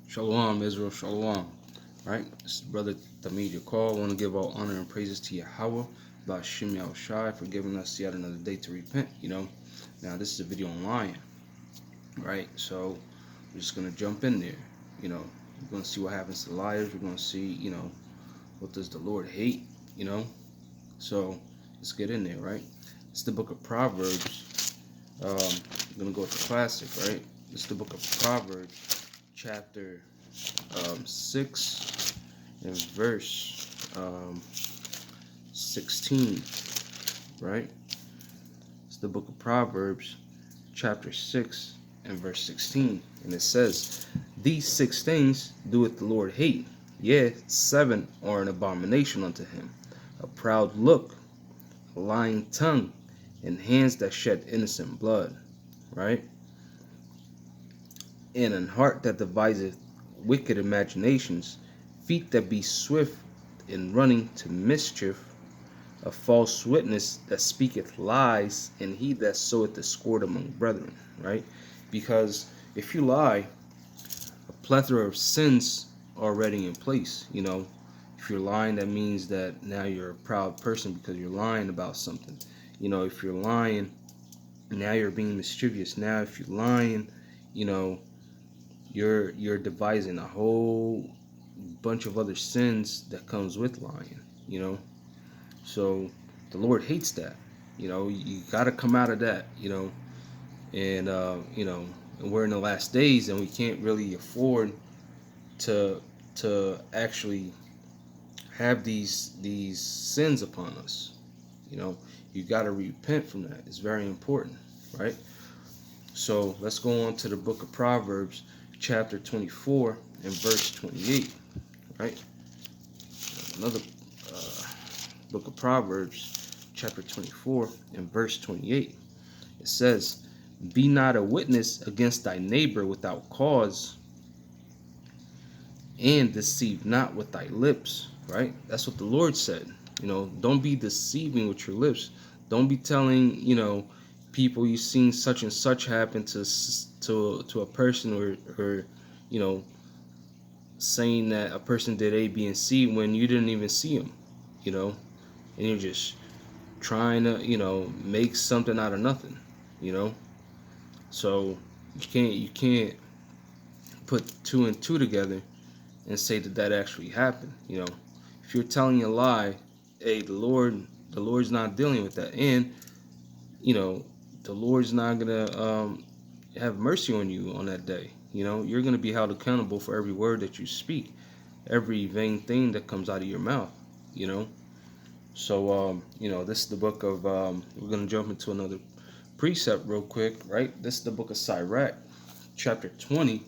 Shalom, Israel, shalom. Right? This is Brother Tamid your call. I want to give all honor and praises to Yahweh, Bashim Yahushai, for giving us yet another day to repent, Now, this is a video on lying, right? So, we're just going to jump in there, We're going to see what happens to liars. We're going to see, what does the Lord hate, So, let's get in there, right? It's the book of Proverbs. I'm going to go with the classic, right? It's the book of Proverbs, chapter 6 and verse 16, right? It's the book of Proverbs, chapter 6 and verse 16, and it says, "These 6 things doeth the Lord hate, yea, 7 are an abomination unto him: a proud look, a lying tongue, and hands that shed innocent blood," right? "And an heart that deviseth wicked imaginations, feet that be swift in running to mischief, a false witness that speaketh lies, and he that soweth discord among brethren," right? Because if you lie, a plethora of sins are already in place. If you're lying, that means that now you're a proud person because you're lying about something. If you're lying, now you're being mischievous. Now, if you're lying, you're devising a whole bunch of other sins that comes with lying. So the Lord hates that. You got to come out of that. And and we're in the last days, and we can't really afford to actually have these sins upon us. You got to repent from that. It's very important, right? So let's go on to the book of Proverbs, chapter 24 and verse 28, right? Another book of Proverbs, chapter 24 and verse 28. It says, "Be not a witness against thy neighbor without cause, and deceive not with thy lips," right? That's what the Lord said. Don't be deceiving with your lips. Don't be telling, people you've seen such and such happen to a person, or saying that a person did A, B, and C when you didn't even see them, and you're just trying to, make something out of nothing, So you can't put 2 and 2 together and say that actually happened. If you're telling a lie, hey, the Lord's not dealing with that, and the Lord's not gonna have mercy on you on that day. You're gonna be held accountable for every word that you speak, every vain thing that comes out of your mouth. So this is the book of we're gonna jump into another precept real quick, right? This is the book of Sirach, chapter 20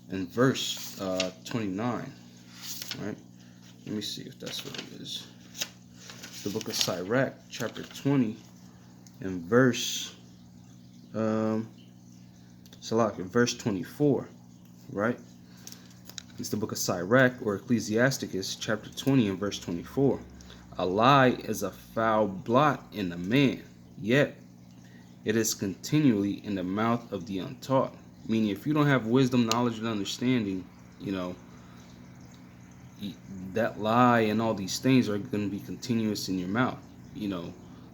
and verse 29, right? Let me see if that's what it is. It's the book of Sirach, chapter 20 and verse verse 24, right? It's the book of Sirach, or Ecclesiasticus, chapter 20 and verse 24. "A lie is a foul blot in a man, yet it is continually in the mouth of the untaught." Meaning, if you don't have wisdom, knowledge, and understanding, that lie and all these things are going to be continuous in your mouth.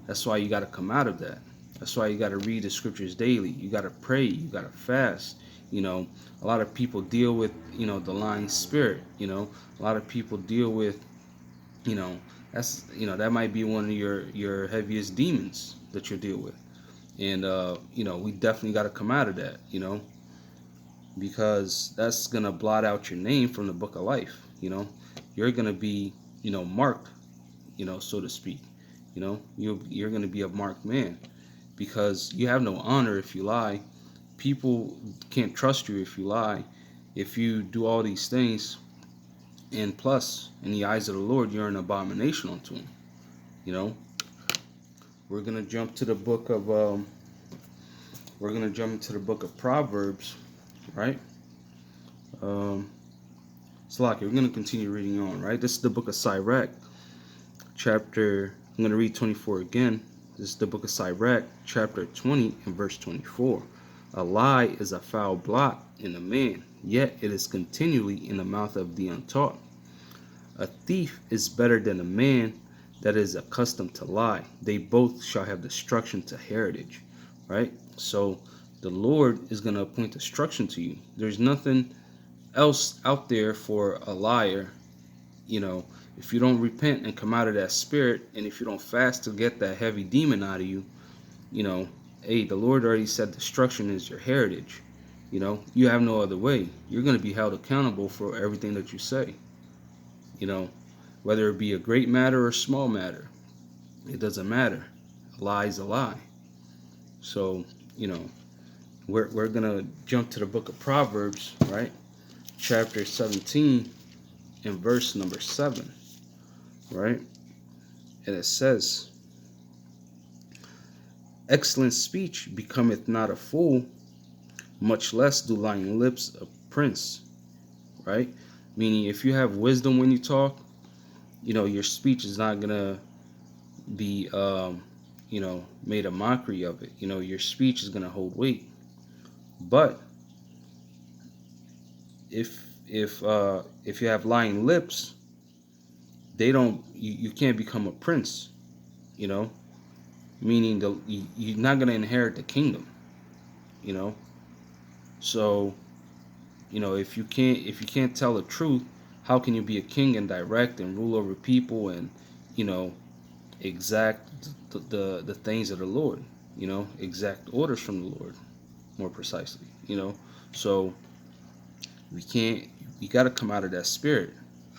That's why you got to come out of that. That's why you got to read the scriptures daily. You got to pray. You got to fast. A lot of people deal with, the lying spirit. A lot of people deal with, that's, that might be one of your heaviest demons that you deal with. And, we definitely got to come out of that, because that's going to blot out your name from the book of life. You're going to be, marked, so to speak. You're going to be a marked man, because you have no honor if you lie. People can't trust you if you lie. If you do all these things, and plus, in the eyes of the Lord, you're an abomination unto him. We're going to jump to the book of into the book of Proverbs, right? We're going to continue reading on, right? This is the book of Sirach, chapter, I'm going to read 24 again. This is the book of Sirach, chapter 20 and verse 24. "A lie is a foul blot in a man, yet it is continually in the mouth of the untaught. A thief is better than a man that is accustomed to lie. They both shall have destruction to heritage. Right? So the Lord is going to appoint destruction to you. There's nothing else out there for a liar. If you don't repent and come out of that spirit, and if you don't fast to get that heavy demon out of you, hey, the Lord already said destruction is your heritage. You have no other way. You're going to be held accountable for everything that you say. Whether it be a great matter or a small matter, it doesn't matter. A lie is a lie. So, we're going to jump to the book of Proverbs, right? Chapter 17 and verse number 7, right? And it says, excellent speech becometh not a fool, much less do lying lips a prince, right? Meaning, if you have wisdom when you talk, your speech is not gonna be, made a mockery of it. Your speech is gonna hold weight. But if you have lying lips, you can't become a prince. Meaning you're not gonna inherit the kingdom. So if you can't tell the truth, how can you be a king and direct and rule over people and exact the things of the Lord, exact orders from the Lord, more precisely, so we got to come out of that spirit.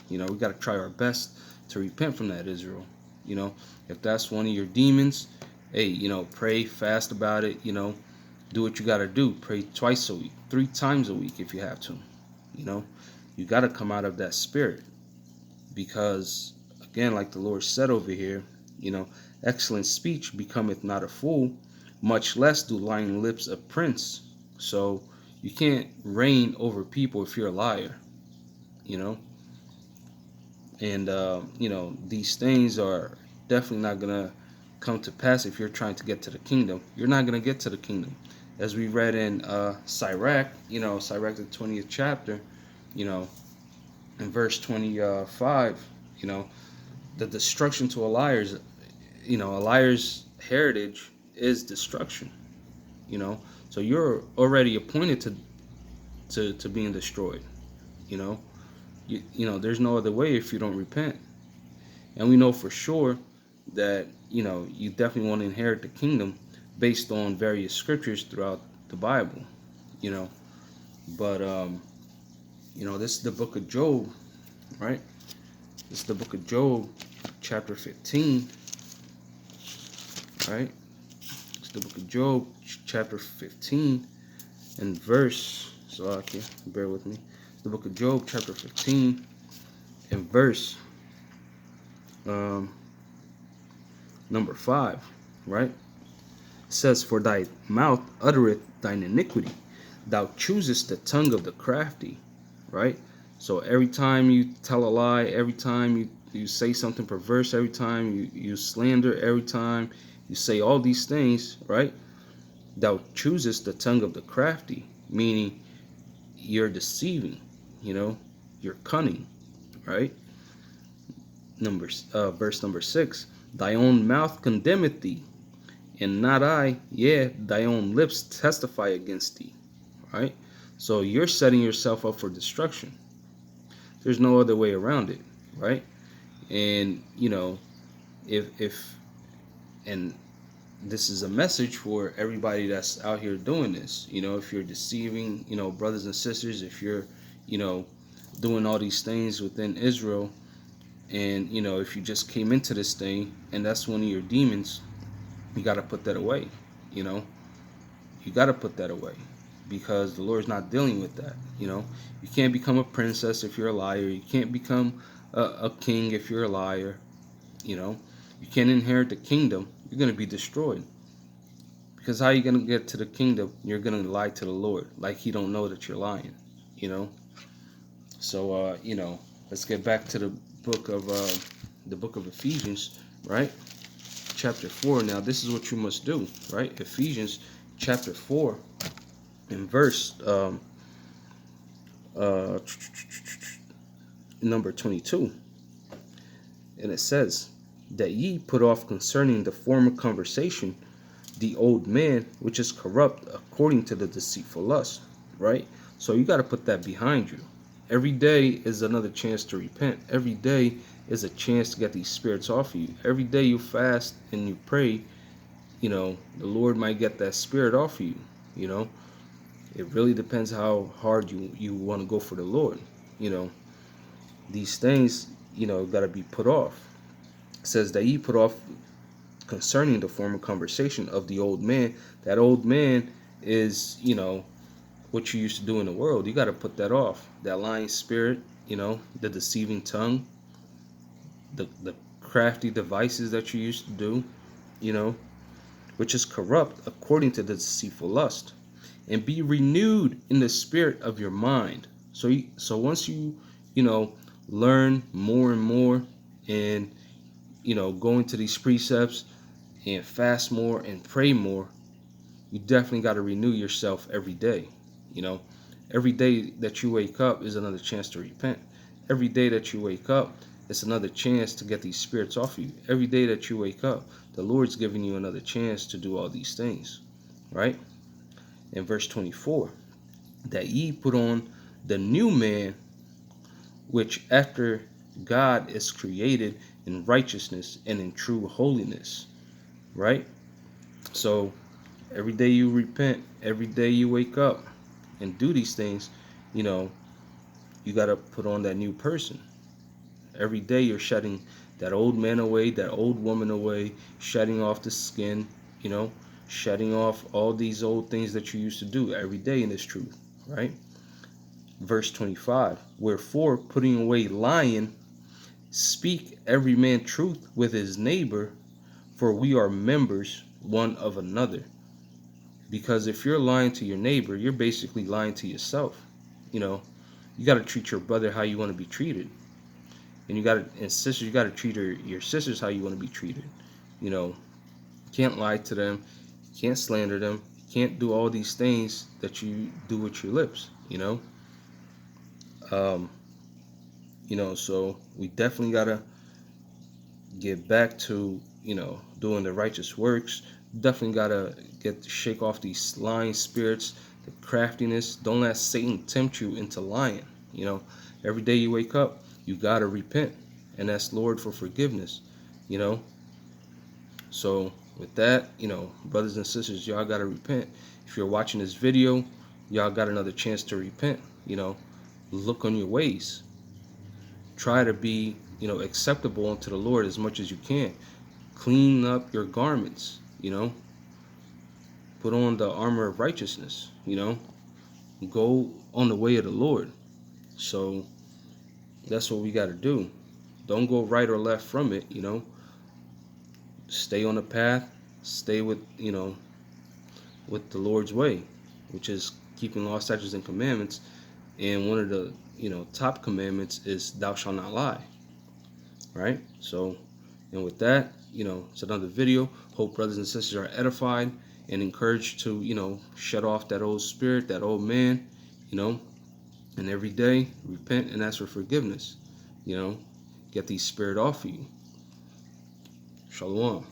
We got to try our best to repent from that, Israel. If that's one of your demons, hey, pray, fast about it, do what you got to do. Pray twice a week, 3 times a week if you have to. You got to come out of that spirit, because again, like the Lord said over here, excellent speech becometh not a fool, much less do lying lips a prince. So you can't reign over people if you're a liar. And these things are definitely not gonna come to pass if you're trying to get to the kingdom. You're not gonna get to the kingdom, as we read in Sirach, Sirach the 20th chapter, in verse 25. The destruction to a liar's heritage is destruction. So you're already appointed to being destroyed. There's no other way if you don't repent. And we know for sure that you definitely want to inherit the kingdom based on various scriptures throughout the Bible. But this is the book of Job, right? This is the book of Job, chapter 15, right? It's the book of Job, chapter 15, and verse, so okay, bear with me. It's the book of Job, chapter 15, and verse number 5, right? It says, for thy mouth uttereth thine iniquity, thou choosest the tongue of the crafty, right? So every time you tell a lie, every time you say something perverse, every time you slander, every time you say all these things, right? Thou choosest the tongue of the crafty, meaning you're deceiving, you're cunning, right? Verse number 6, thy own mouth condemneth thee, and not I, yea, thy own lips testify against thee, right? So you're setting yourself up for destruction. There's no other way around it, right? And if and this is a message for everybody that's out here doing this. If you're deceiving, brothers and sisters, if you're, doing all these things within Israel, and if you just came into this thing and that's one of your demons, you got to put that away. You got to put that away, because the Lord's not dealing with that. You can't become a princess if you're a liar. You can't become a king if you're a liar. You can't inherit the kingdom. You're going to be destroyed. Because how are you going to get to the kingdom? You're going to lie to the Lord, like he don't know that you're lying. So let's get back to the book of Ephesians, right? Chapter 4. Now this is what you must do, right? Ephesians chapter 4 and verse uh, number 22, and it says, that ye put off concerning the former conversation the old man which is corrupt according to the deceitful lust. Right? So you got to put that behind you. Every day is another chance to repent. Every day is a chance to get these spirits off of you. Every day you fast and you pray, the Lord might get that spirit off of you. You know, it really depends how hard you want to go for the Lord. You know, these things, got to be put off. It says that ye put off concerning the former conversation of the old man. That old man is, what you used to do in the world. You got to put that off. That lying spirit, the deceiving tongue, the crafty devices that you used to do, you know, which is corrupt according to the deceitful lust. And be renewed in the spirit of your mind. So once you learn more and more, and go into these precepts and fast more and pray more, you definitely got to renew yourself every day. Every day that you wake up is another chance to repent. Every day that you wake up, it's another chance to get these spirits off you. Every day that you wake up, the Lord's giving you another chance to do all these things, right? In verse 24, that ye put on the new man, which after God is created in righteousness and in true holiness, right? So every day you repent, every day you wake up and do these things, you got to put on that new person. Every day you're shedding that old man away, that old woman away, shedding off the skin, shedding off all these old things that you used to do every day in this truth, right? Verse 25, wherefore, putting away lying, speak every man truth with his neighbor, for we are members one of another. Because if you're lying to your neighbor, you're basically lying to yourself. You got to treat your brother how you want to be treated. And sisters, you got to treat your sisters how you want to be treated. You can't lie to them, you can't slander them, you can't do all these things that you do with your lips. Um, so we definitely gotta get back to doing the righteous works. Definitely gotta shake off these lying spirits, the craftiness. Don't let Satan tempt you into lying. Every day you wake up, you gotta repent and ask Lord for forgiveness. So with that, brothers and sisters, y'all gotta repent. If you're watching this video, y'all got another chance to repent. Look on your ways. Try to be acceptable unto the Lord as much as you can. Clean up your garments. Put on the armor of righteousness. Go on the way of the Lord. So that's what we got to do. Don't go right or left from it. Stay on the path. Stay with with the Lord's way, which is keeping law, statutes, and commandments. And one of the top commandments is thou shalt not lie. Right? So, and with that, it's another video. Hope brothers and sisters are edified and encouraged to shut off that old spirit, that old man, and every day repent and ask for forgiveness. Get these spirit off of you. Shalom.